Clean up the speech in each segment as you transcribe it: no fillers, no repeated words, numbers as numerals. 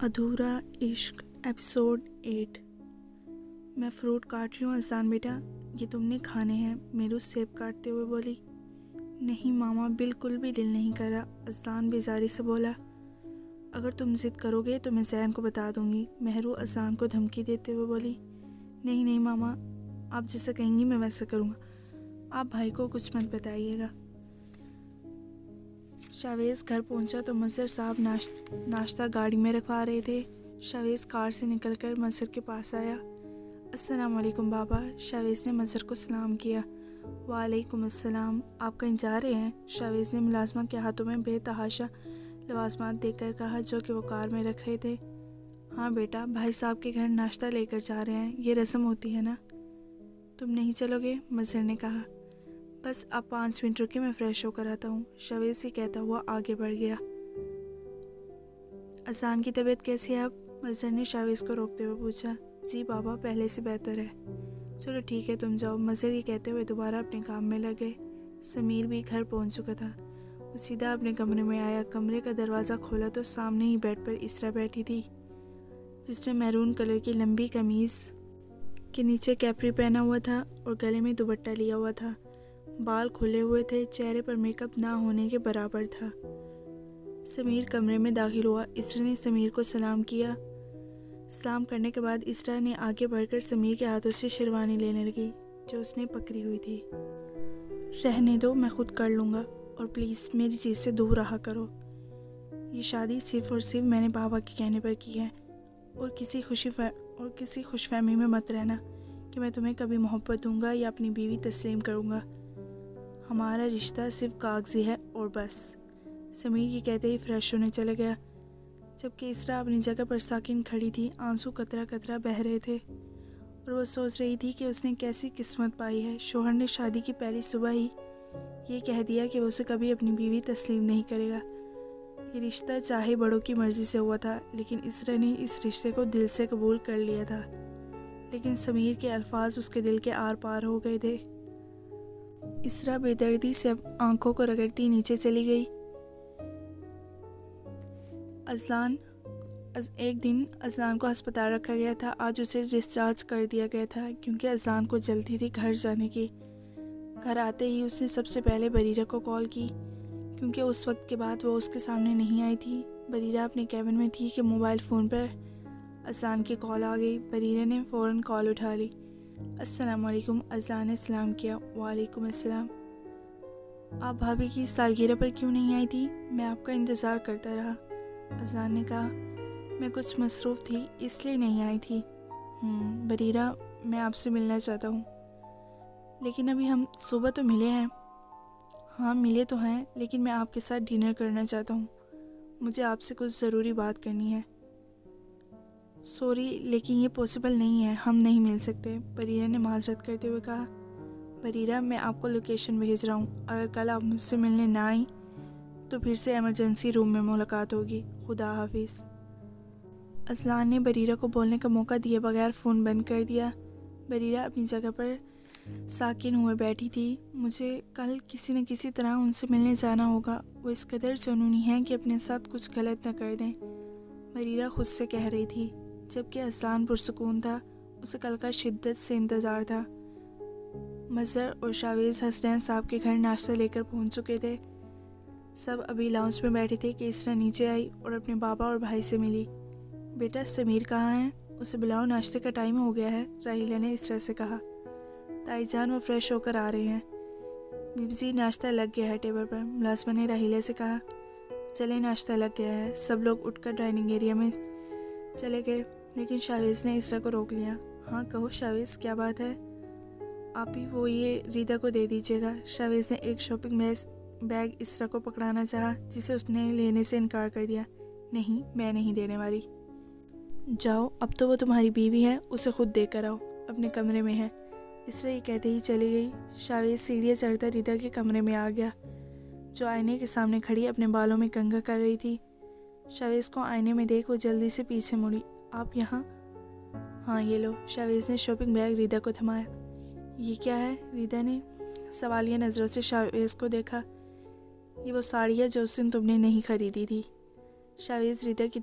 ادھورا عشق ایپیسوڈ 8۔ میں فروٹ کاٹ رہی ہوں اذان بیٹا، یہ تم نے کھانے ہیں، میرو سیب کاٹتے ہوئے بولی۔ نہیں ماما، بالکل بھی دل نہیں کر رہا، اذان بیزاری سے بولا۔ اگر تم ضد کرو گے تو میں زین کو بتا دوں گی، مہرو اذان کو دھمکی دیتے ہوئے بولی۔ نہیں نہیں ماما، آپ جیسا کہیں گی میں ویسا کروں گا، آپ بھائی کو کچھ مت بتائیے گا۔ شاویز گھر پہنچا تو مظہر صاحب ناشتہ گاڑی میں رکھوا رہے تھے۔ شاویز کار سے نکل کر مظہر کے پاس آیا۔ السلام علیکم بابا، شاویز نے مظہر کو سلام کیا۔ وعلیکم السلام، آپ کہیں جا رہے ہیں؟ شاویز نے ملازمہ کے ہاتھوں میں بے تحاشا لوازمات دیکھ کر کہا جو کہ وہ کار میں رکھ رہے تھے۔ ہاں بیٹا، بھائی صاحب کے گھر ناشتہ لے کر جا رہے ہیں، یہ رسم ہوتی ہے نا۔ تم نہیں چلو گے؟ مظہر نے کہا۔ بس اب 5 منٹ رکے، میں فریش ہو کر آتا ہوں، شاویز سے کہتا ہوا آگے بڑھ گیا۔ اذان کی طبیعت کیسی ہے اب؟ مظہر نے شاویز کو روکتے ہوئے پوچھا۔ جی بابا، پہلے سے بہتر ہے۔ چلو ٹھیک ہے، تم جاؤ، مظہر یہ کہتے ہوئے دوبارہ اپنے کام میں لگ گئے۔ سمیر بھی گھر پہنچ چکا تھا، وہ سیدھا اپنے کمرے میں آیا۔ کمرے کا دروازہ کھولا تو سامنے ہی بیڈ پر اسرا بیٹھی تھی، جس نے میرون کلر کی لمبی قمیض کے نیچے کیپری پہنا ہوا تھا اور گلے میں دوپٹہ لیا ہوا تھا۔ بال کھلے ہوئے تھے، چہرے پر میک اپ نہ ہونے کے برابر تھا۔ سمیر کمرے میں داخل ہوا، اسرا نے سمیر کو سلام کیا۔ سلام کرنے کے بعد اسرا نے آگے بڑھ کر سمیر کے ہاتھوں سے شیروانی لینے لگی جو اس نے پکڑی ہوئی تھی۔ رہنے دو، میں خود کر لوں گا، اور پلیز میری چیز سے دور رہا کرو۔ یہ شادی صرف اور صرف میں نے بابا کے کہنے پر کی ہے، اور کسی خوش فہمی میں مت رہنا کہ میں تمہیں کبھی محبت دوں گا یا اپنی بیوی تسلیم کروں گا۔ ہمارا رشتہ صرف کاغذی ہے اور بس۔ سمیر یہ کہتے ہی فریش ہونے چلا گیا، جبکہ اسرا اپنی جگہ پر ساکن کھڑی تھی۔ آنسو قطرہ قطرہ بہہ رہے تھے اور وہ سوچ رہی تھی کہ اس نے کیسی قسمت پائی ہے۔ شوہر نے شادی کی پہلی صبح ہی یہ کہہ دیا کہ وہ اسے کبھی اپنی بیوی تسلیم نہیں کرے گا۔ یہ رشتہ چاہے بڑوں کی مرضی سے ہوا تھا، لیکن اسرا نے اس رشتے کو دل سے قبول کر لیا تھا۔ لیکن سمیر کے الفاظ اس کے دل کے آر پار ہو گئے تھے۔ اسرا بے دردی سے آنکھوں کو رگڑتی نیچے چلی گئی۔ ایک دن اذان کو ہسپتال رکھا گیا تھا، آج اسے ڈسچارج کر دیا گیا تھا کیونکہ اذان کو جلدی تھی گھر جانے کی۔ گھر آتے ہی اس نے سب سے پہلے بریرہ کو کال کی، کیونکہ اس وقت کے بعد وہ اس کے سامنے نہیں آئی تھی۔ بریرہ اپنے کیبن میں تھی کہ موبائل فون پر اذان کی کال آ گئی۔ بریرہ نے فوراً کال اٹھا لی۔ السلام علیکم، اذان نے سلام کیا۔ وعلیکم السلام۔ آپ بھابھی کی سالگرہ پر کیوں نہیں آئی تھی؟ میں آپ کا انتظار کرتا رہا، اذان نے کہا۔ میں کچھ مصروف تھی اس لیے نہیں آئی تھی۔ بریرہ، میں آپ سے ملنا چاہتا ہوں۔ لیکن ابھی ہم صبح تو ملے ہیں۔ ہاں ملے تو ہیں، لیکن میں آپ کے ساتھ ڈنر کرنا چاہتا ہوں، مجھے آپ سے کچھ ضروری بات کرنی ہے۔ سوری، لیکن یہ پاسبل نہیں ہے، ہم نہیں مل سکتے، بریرہ نے معذرت کرتے ہوئے کہا۔ بریرہ، میں آپ کو لوکیشن بھیج رہا ہوں، اگر کل آپ مجھ سے ملنے نہ آئیں تو پھر سے ایمرجنسی روم میں ملاقات ہوگی، خدا حافظ۔ اذان نے بریرہ کو بولنے کا موقع دیے بغیر فون بند کر دیا۔ بریرہ اپنی جگہ پر ساکن ہوئے بیٹھی تھی۔ مجھے کل کسی نہ کسی طرح ان سے ملنے جانا ہوگا، وہ اس قدر جنونی ہیں کہ اپنے ساتھ کچھ غلط نہ کر دیں، بریرہ خود سے کہہ رہی تھی، جبکہ اذان پرسکون تھا، اسے کل کا شدت سے انتظار تھا۔ مظہر اور شاویز حسنین صاحب کے گھر ناشتہ لے کر پہنچ چکے تھے۔ سب ابھی لاؤنج میں بیٹھے تھے کہ اسرا نیچے آئی اور اپنے بابا اور بھائی سے ملی۔ بیٹا، سمیر کہاں ہے؟ اسے بلاؤ، ناشتے کا ٹائم ہو گیا ہے، راحیلہ نے اسرا سے کہا۔ تائی جان، وہ فریش ہو کر آ رہے ہیں۔ بیبی جی، ناشتہ لگ گیا ہے ٹیبل پر، ملازمہ نے راحیلہ سے کہا۔ چلے، ناشتہ لگ گیا ہے۔ سب لوگ اٹھ کر ڈائننگ ایریا میں چلے گئے، لیکن شاویز نے اسرا کو روک لیا۔ ہاں کہو شاویز، کیا بات ہے؟ آپ ہی وہ یہ ریدا کو دے دیجیے گا۔ شاویز نے ایک شاپنگ بیگ اسرا کو پکڑانا چاہا، جسے اس نے لینے سے انکار کر دیا۔ نہیں، میں نہیں دینے والی۔ جاؤ، اب تو وہ تمہاری بیوی ہے، اسے خود دے کر آؤ، اپنے کمرے میں ہے۔ اسرا یہ کہتے ہی چلی گئی۔ شاویز سیڑھیاں چڑھتا ریدا کے کمرے میں آ گیا، جو آئینے کے سامنے کھڑی اپنے بالوں میں کنگھا کر رہی تھی۔ شاویز کو آئینے میں دیکھ وہ جلدی سے پیچھے مڑی۔ آپ یہاں؟ ہاں یہ لو۔ شاویز نے شاپنگ بیگ ریدا کو تھمایا۔ یہ کیا ہے؟ ریدا نے سوالیہ نظروں سے شاویز کو دیکھا۔ یہ وہ ساڑی ہے جو اس دن تم نے نہیں خریدی تھی۔ شاویز ریدا کی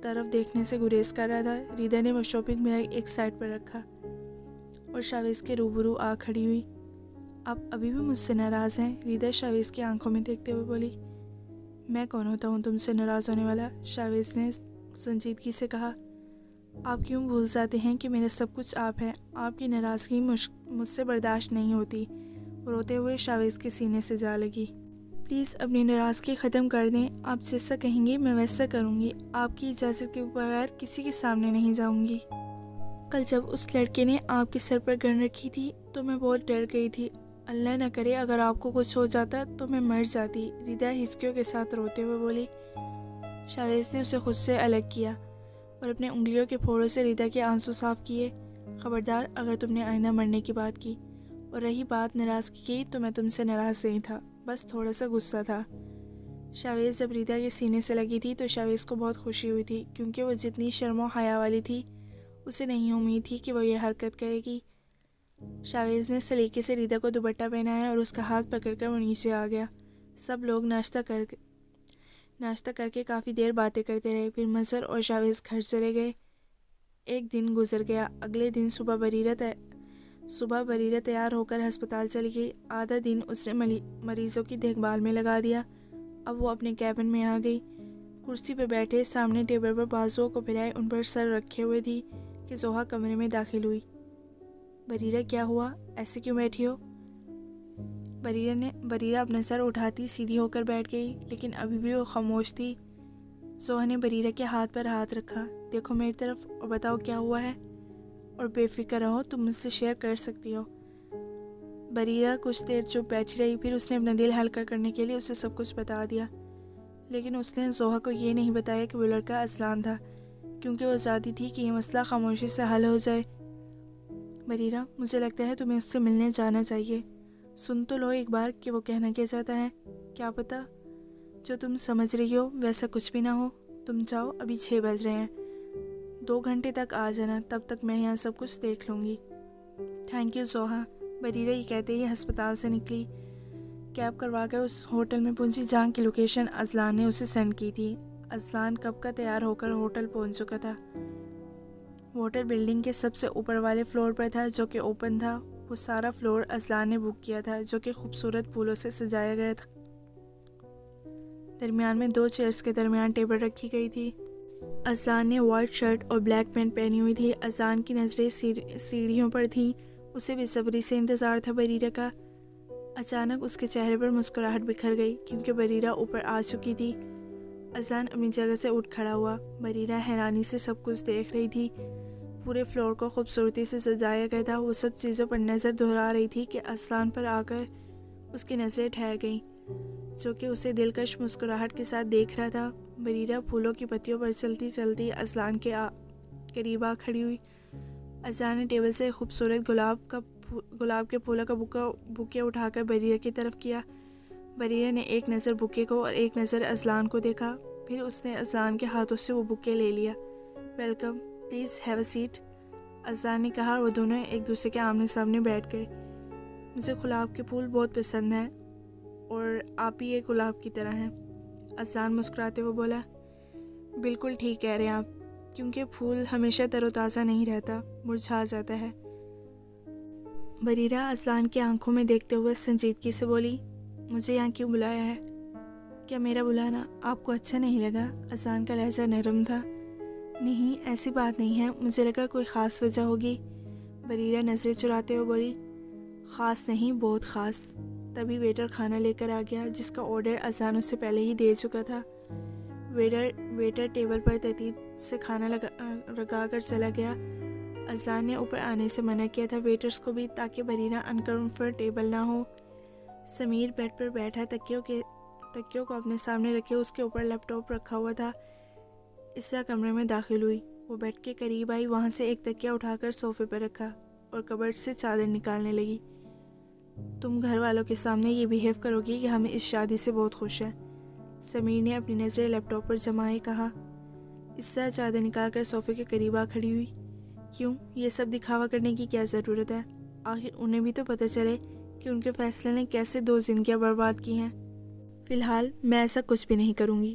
طرف دیکھنے سے گریز کر رہا تھا۔ ریدا نے وہ شاپنگ بیگ ایک سائڈ پر رکھا اور شاویز کے روبرو آ کھڑی ہوئی۔ آپ ابھی بھی مجھ سے ناراض ہیں؟ ریدا شاویز کی آنکھوں میں دیکھتے ہوئے بولی۔ میں کون ہوتا ہوں تم سے ناراض ہونے والا؟ شاویز نے سنجیدگی سے کہا۔ آپ کیوں بھول جاتے ہیں کہ میرا سب کچھ آپ ہے؟ آپ کی ناراضگی مجھ سے برداشت نہیں ہوتی۔ روتے ہوئے شاویز کے سینے سے جا لگی۔ پلیز اپنی ناراضگی ختم کر دیں۔ آپ جیسا کہیں گے میں ویسا کروں گی۔ آپ کی اجازت کے بغیر کسی کے سامنے نہیں جاؤں گی۔ کل جب اس لڑکے نے آپ کے سر پر گن رکھی تھی تو میں بہت ڈر گئی تھی۔ اللہ نہ کرے اگر آپ کو کچھ ہو جاتا تو میں مر جاتی، ریدا ہچکیوں کے ساتھ روتے ہوئے بولی۔ شاویز نے اسے خود سے الگ کیا اور اپنے انگلیوں کے پھوڑوں سے ریدا کے آنسو صاف کیے۔ خبردار اگر تم نے آئندہ مرنے کی بات کی، اور رہی بات ناراضگی کی تو میں تم سے ناراض نہیں تھا، بس تھوڑا سا غصہ تھا۔ شاویز جب ریدا کے سینے سے لگی تھی تو شاویز کو بہت خوشی ہوئی تھی، کیونکہ وہ جتنی شرم و حیا والی تھی اسے نہیں امید تھی کہ وہ یہ حرکت کرے گی۔ شاویز نے سلیقے سے ریدا کو دوپٹہ پہنایا اور اس کا ہاتھ پکڑ کر وہ نیچے آ گیا۔ سب لوگ ناشتہ کر کے کافی دیر باتیں کرتے رہے، پھر مظہر اور شاویز گھر چلے گئے۔ ایک دن گزر گیا۔ اگلے دن صبح بریرہ تیار ہو کر ہسپتال چلی گئی۔ آدھا دن اس نے مریضوں کی دیکھ بھال میں لگا دیا۔ اب وہ اپنے کیبن میں آ گئی۔ کرسی پہ بیٹھے سامنے ٹیبل پر بازوؤں کو پھیلائے ان پر سر رکھے ہوئے تھی کہ زوہا کمرے میں داخل ہوئی۔ بریرہ کیا ہوا؟ ایسے کیوں بیٹھی ہو؟ بریرہ اپنا سر اٹھاتی سیدھی ہو کر بیٹھ گئی، لیکن ابھی بھی وہ خاموش تھی۔ زوہا نے بریرہ کے ہاتھ پر ہاتھ رکھا۔ دیکھو میری طرف اور بتاؤ کیا ہوا ہے، اور بے فکر رہو، تم مجھ سے شیئر کر سکتی ہو۔ بریرہ کچھ دیر چپ بیٹھی رہی، پھر اس نے اپنا دل ہلکا کرنے کے لیے اسے سب کچھ بتا دیا، لیکن اس نے زوہا کو یہ نہیں بتایا کہ وہ لڑکا اذلان تھا، کیونکہ وہ چاہتی تھی کہ یہ مسئلہ خاموشی سے حل ہو جائے۔ بریرہ، مجھے لگتا ہے تمہیں اس سے ملنے جانا چاہیے۔ سن تو لو ایک بار کہ وہ کہنا کیا چاہتا ہے۔ کیا پتا جو تم سمجھ رہی ہو ویسا کچھ بھی نہ ہو۔ تم جاؤ، ابھی 6 بج رہے ہیں، 2 گھنٹے تک آ جانا، تب تک میں یہاں سب کچھ دیکھ لوں گی۔ Thank you زوہا۔ بریرہ یہ کہتے ہی ہسپتال سے نکلی، کیب کروا کر اس ہوٹل میں پہنچی جہاں کی لوکیشن اذلان نے اسے سینڈ کی تھی۔ اذلان کب کا تیار ہو کر ہوٹل پہنچ چکا تھا۔ ہوٹل بلڈنگ کے سب سے اوپر والے فلور پر تھا، جو کہ اوپن تھا۔ وہ سارا فلور اذلان نے بک کیا تھا، جو کہ خوبصورت پھولوں سے سجایا گیا تھا۔ درمیان میں 2 چیئرز کے درمیان ٹیبل رکھی گئی تھی۔ اذلان نے وائٹ شرٹ اور بلیک پینٹ پہنی ہوئی تھی۔ اذلان کی نظریں سیڑھیوں پر تھیں، اسے بے صبری سے انتظار تھا بریرہ کا۔ اچانک اس کے چہرے پر مسکراہٹ بکھر گئی، کیونکہ بریرہ اوپر آ چکی تھی۔ اذلان اپنی جگہ سے اٹھ کھڑا ہوا۔ بریرہ حیرانی سے سب کچھ دیکھ رہی تھی۔ پورے فلور کو خوبصورتی سے سجایا گیا تھا۔ وہ سب چیزوں پر نظر دہرا رہی تھی کہ اذلان پر آ کر اس کی نظریں ٹھہر گئیں، جو کہ اسے دلکش مسکراہٹ کے ساتھ دیکھ رہا تھا۔ بریرہ پھولوں کی پتیوں پر چلتی چلتی اذلان کے قریب آ کھڑی ہوئی۔ اذلان نے ٹیبل سے خوبصورت گلاب کے پھولوں کا بوکے اٹھا کر بریرہ کی طرف کیا۔ بریرہ نے ایک نظر بوکے کو اور ایک نظر اذلان کو دیکھا، پھر اس نے اذلان کے ہاتھوں سے وہ بوکے لے لیا۔ Welcome, please have a seat, Azlan نے کہا، اور وہ دونوں ایک دوسرے کے آمنے سامنے بیٹھ گئے۔ مجھے گلاب کے پھول بہت پسند ہیں، اور آپ بھی ایک گلاب کی طرح ہیں، اذلان مسکراتے ہوئے بولا۔ بالکل ٹھیک کہہ رہے ہیں آپ، کیونکہ پھول ہمیشہ تر و تازہ نہیں رہتا، مرجھا جاتا ہے۔ بریرہ اذلان کی آنکھوں میں دیکھتے ہوئے سنجیدگی سے بولی، مجھے یہاں کیوں بلایا ہے؟ کیا میرا بلانا آپ کو اچھا نہیں لگا؟ اذلان کا لہجہ نرم تھا۔ نہیں، ایسی بات نہیں ہے، مجھے لگا کوئی خاص وجہ ہوگی۔ بریرہ نظریں چراتے ہوئے بولی، خاص نہیں، بہت خاص۔ تبھی ویٹر کھانا لے کر آ گیا، جس کا آرڈر اذلان اس سے پہلے ہی دے چکا تھا۔ ویٹر ٹیبل پر ترتیب سے کھانا لگا کر چلا گیا۔ اذلان نے اوپر آنے سے منع کیا تھا ویٹرز کو بھی، تاکہ بریرہ انکمفرٹیبل نہ ہو۔ سمیر بیڈ پر بیٹھا تکیوں کو اپنے سامنے رکھے اس کے اوپر لیپ ٹاپ رکھا ہوا تھا۔ اسرا کمرے میں داخل ہوئی۔ وہ بیڈ کے قریب آئی، وہاں سے ایک تکیہ اٹھا کر صوفے پر رکھا اور کبرڈ سے چادر نکالنے لگی۔ تم گھر والوں کے سامنے یہ بیہیو کرو گی کہ ہم اس شادی سے بہت خوش ہیں، سمیر نے اپنی نظریں لیپ ٹاپ پر جمائے کہا۔ اسرا چادر نکال کر صوفے کے قریب آ کھڑی ہوئی۔ کیوں؟ یہ سب دکھاوا کرنے کی کیا ضرورت ہے؟ آخر انہیں بھی تو پتہ چلے کہ ان کے فیصلے نے کیسے 2 زندگیاں برباد کی ہیں۔ فی الحال میں ایسا کچھ بھی نہیں کروں گی،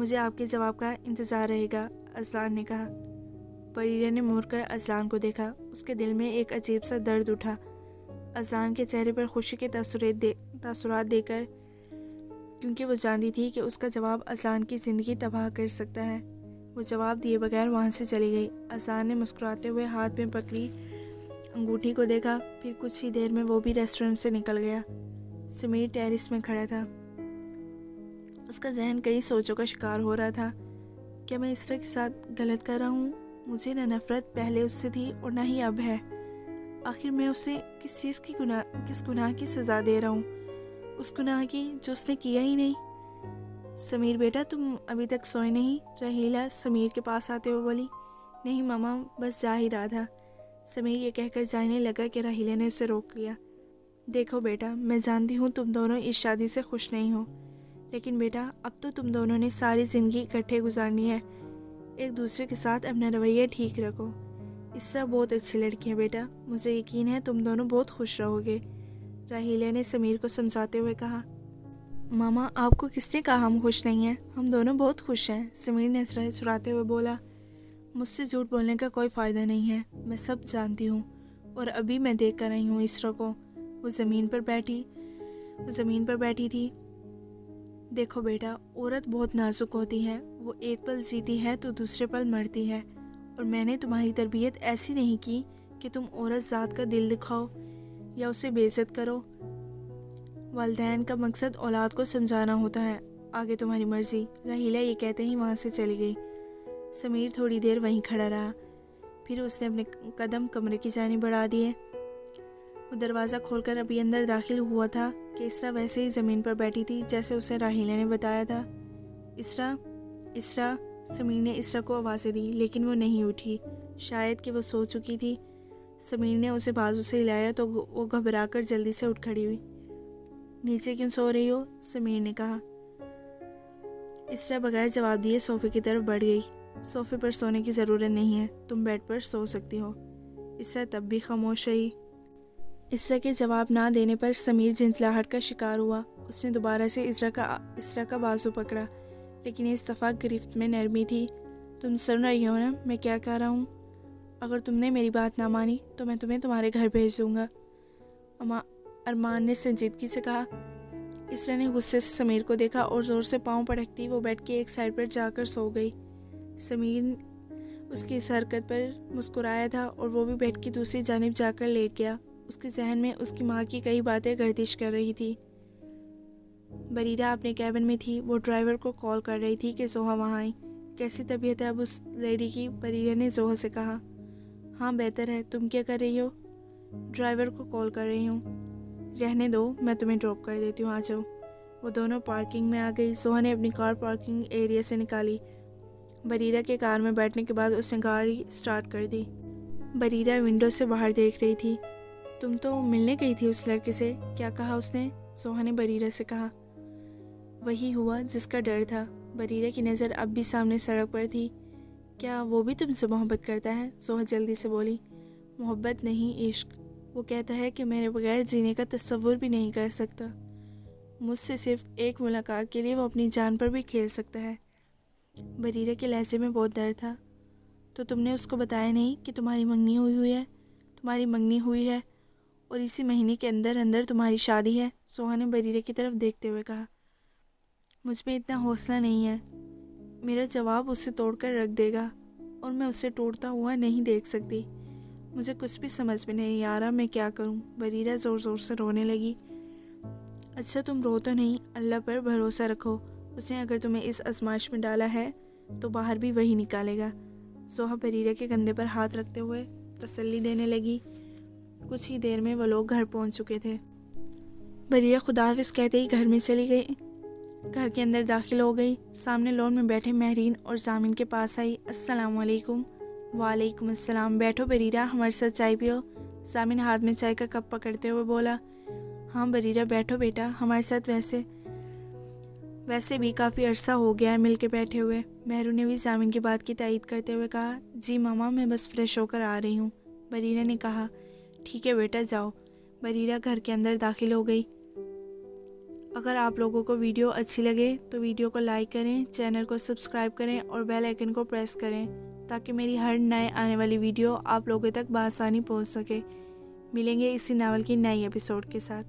مجھے آپ کے جواب کا انتظار رہے گا، اذان نے کہا۔ بریرہ نے مڑ کر اذان کو دیکھا۔ اس کے دل میں ایک عجیب سا درد اٹھا۔ اذان کے چہرے پر خوشی کے تاثرات دے کر، کیونکہ وہ جانتی تھی کہ اس کا جواب اذان کی زندگی تباہ کر سکتا ہے۔ وہ جواب دیے بغیر وہاں سے چلی گئی۔ اذان نے مسکراتے ہوئے ہاتھ میں پکڑی انگوٹھی کو دیکھا، پھر کچھ ہی دیر میں وہ بھی ریسٹورنٹ سے نکل گیا۔ سمیر ٹیرس میں کھڑا تھا۔ اس کا ذہن کئی سوچوں کا شکار ہو رہا تھا۔ کیا میں اسرا کے ساتھ غلط کر رہا ہوں؟ مجھے نہ نفرت پہلے اس سے تھی اور نہ ہی اب ہے۔ آخر میں اسے کس گناہ کی سزا دے رہا ہوں؟ اس گناہ کی جو اس نے کیا ہی نہیں۔ سمیر بیٹا، تم ابھی تک سوئے نہیں؟ رحیلہ سمیر کے پاس آتے ہوئے بولی۔ نہیں ماما، بس جا ہی رہا تھا۔ سمیر یہ کہہ کر جانے لگا کہ راحیلہ نے اسے روک لیا۔ دیکھو بیٹا، میں جانتی ہوں تم دونوں اس شادی سے خوش نہیں ہو، لیکن بیٹا اب تو تم دونوں نے ساری زندگی اکٹھے گزارنی ہے۔ ایک دوسرے کے ساتھ اپنا رویہ ٹھیک رکھو۔ اسرا بہت اچھی لڑکی ہے بیٹا، مجھے یقین ہے تم دونوں بہت خوش رہو گے، راحیلہ نے سمیر کو سمجھاتے ہوئے کہا۔ ماما، آپ کو کس نے کہا ہم خوش نہیں ہیں؟ ہم دونوں بہت خوش ہیں، سمیر نے اسرا چراتے ہوئے بولا۔ مجھ سے جھوٹ بولنے کا کوئی فائدہ نہیں ہے، میں سب جانتی ہوں، اور ابھی میں دیکھ کر آئی ہوں اسرا کو۔ وہ زمین پر بیٹھی تھی۔ دیکھو بیٹا، عورت بہت نازک ہوتی ہے، وہ ایک پل جیتی ہے تو دوسرے پل مرتی ہے، اور میں نے تمہاری تربیت ایسی نہیں کی کہ تم عورت ذات کا دل دکھاؤ یا اسے بے عزت کرو۔ والدین کا مقصد اولاد کو سمجھانا ہوتا ہے، آگے تمہاری مرضی، راحیلہ یہ کہتے ہی وہاں سے چلی گئی۔ سمیر تھوڑی دیر وہیں کھڑا رہا، پھر اس نے اپنے قدم کمرے کی جانب بڑھا دیے۔ وہ دروازہ کھول کر ابھی اندر داخل ہوا تھا کہ اسرا ویسے ہی زمین پر بیٹھی تھی جیسے اسے راحیلہ نے بتایا تھا۔ اسرا، سمیر نے اسرا کو آوازیں دی، لیکن وہ نہیں اٹھی، شاید کہ وہ سو چکی تھی۔ سمیر نے اسے بازو سے ہلایا تو وہ گھبرا کر جلدی سے اٹھ کھڑی ہوئی۔ نیچے کیوں سو رہی ہو؟ سمیر نے کہا۔ اسرا بغیر جواب دیے صوفے کی طرف بڑھ گئی۔ صوفے پر سونے کی ضرورت نہیں ہے، تم بیڈ پر سو سکتی ہو۔ اسرا تب بھی خاموش رہی۔ اسرا کے جواب نہ دینے پر سمیر جھنجھلاہٹ کا شکار ہوا۔ اس نے دوبارہ سے اسرا کا بازو پکڑا، لیکن اس دفعہ گرفت میں نرمی تھی۔ تم سن رہی ہو نا میں کیا کہہ رہا ہوں؟ اگر تم نے میری بات نہ مانی تو میں تمہیں تمہارے گھر بھیج دوں گا، ارمان نے سنجیدگی سے کہا۔ اسرا نے غصے سے سمیر کو دیکھا اور زور سے پاؤں پٹکتی وہ بیڈ کی ایک سائڈ پر جا کر سو گئی۔ سمیر اس کی اس حرکت پر مسکرایا تھا اور وہ بھی بیڈ کی دوسری جانب جا کر لیٹ گیا۔ اس کے ذہن میں اس کی ماں کی کئی باتیں گردش کر رہی تھی۔ بریرہ اپنے کیبن میں تھی، وہ ڈرائیور کو کال کر رہی تھی کہ زوہا وہاں آئی۔ کیسی طبیعت ہے اب اس لیڈی کی؟ بریرہ نے زوہا سے کہا۔ ہاں بہتر ہے، تم کیا کر رہی ہو؟ ڈرائیور کو کال کر رہی ہوں۔ رہنے دو، میں تمہیں ڈراپ کر دیتی ہوں، آ جاؤ۔ وہ دونوں پارکنگ میں آ گئی۔ زوہا نے اپنی کار پارکنگ ایریا سے نکالی۔ بریرہ کے کار میں بیٹھنے کے بعد اس نے گاڑی سٹارٹ کر دی۔ بریرہ ونڈو سے باہر دیکھ رہی تھی۔ تم تو ملنے گئی تھی اس لڑکے سے، کیا کہا اس نے؟ زوہا نے بریرہ سے کہا۔ وہی ہوا جس کا ڈر تھا۔ بریرہ کی نظر اب بھی سامنے سڑک پر تھی۔ کیا وہ بھی تم سے محبت کرتا ہے؟ زوہا جلدی سے بولی۔ محبت نہیں، عشق۔ وہ کہتا ہے کہ میرے بغیر جینے کا تصور بھی نہیں کر سکتا۔ مجھ سے صرف ایک ملاقات کے لیے وہ اپنی جان پر بھی کھیل سکتا ہے۔ بریرہ کے لہجے میں بہت ڈر تھا۔ تو تم نے اس کو بتایا نہیں کہ تمہاری منگنی ہوئی ہے اور اسی مہینے کے اندر تمہاری شادی ہے؟ زوہا نے بریرہ کی طرف دیکھتے ہوئے کہا۔ مجھ میں اتنا حوصلہ نہیں ہے، میرا جواب اسے توڑ کر رکھ دے گا اور میں اسے ٹوٹتا ہوا نہیں دیکھ سکتی۔ مجھے کچھ بھی سمجھ میں نہیں آ رہا میں کیا کروں۔ بریرہ زور زور سے رونے لگی۔ اچھا تم رو تو نہیں، اللہ پر بھروسہ رکھو، اس نے اگر تمہیں اس آزمائش میں ڈالا ہے تو باہر بھی وہی نکالے گا۔ زوہا بریرہ کے کندھے پر ہاتھ رکھتے ہوئے تسلی دینے لگی۔ کچھ ہی دیر میں وہ لوگ گھر پہنچ چکے تھے۔ بریرہ خدا حافظ کہتے ہی گھر میں چلی گئی۔ گھر کے اندر داخل ہو گئی، سامنے لون میں بیٹھے مہرین اور زامن کے پاس آئی۔ السلام علیکم۔ وعلیکم السلام۔ بیٹھو بریرہ، ہمارے ساتھ چائے پیو۔ زامن ہاتھ میں چائے کا کپ پکڑتے ہوئے بولا۔ ہاں بریرہ بیٹھو بیٹا، ہمارے ساتھ ویسے بھی کافی عرصہ ہو گیا ہے مل کے بیٹھے ہوئے۔ مہرو نے بھی زامن کی بات کی تائید کرتے ہوئے کہا۔ جی ماما، میں بس فریش ہو کر آ رہی ہوں، بریرہ نے کہا۔ ٹھیک ہے بیٹا جاؤ۔ بریرہ گھر کے اندر داخل ہو گئی۔ اگر آپ لوگوں کو ویڈیو اچھی لگے تو ویڈیو کو لائک کریں، چینل کو سبسکرائب کریں اور بیل آئیکن کو پریس کریں تاکہ میری ہر نئے آنے والی ویڈیو آپ لوگوں تک بآسانی پہنچ سکے۔ ملیں گے اسی ناول کی نئی ایپیسوڈ کے ساتھ۔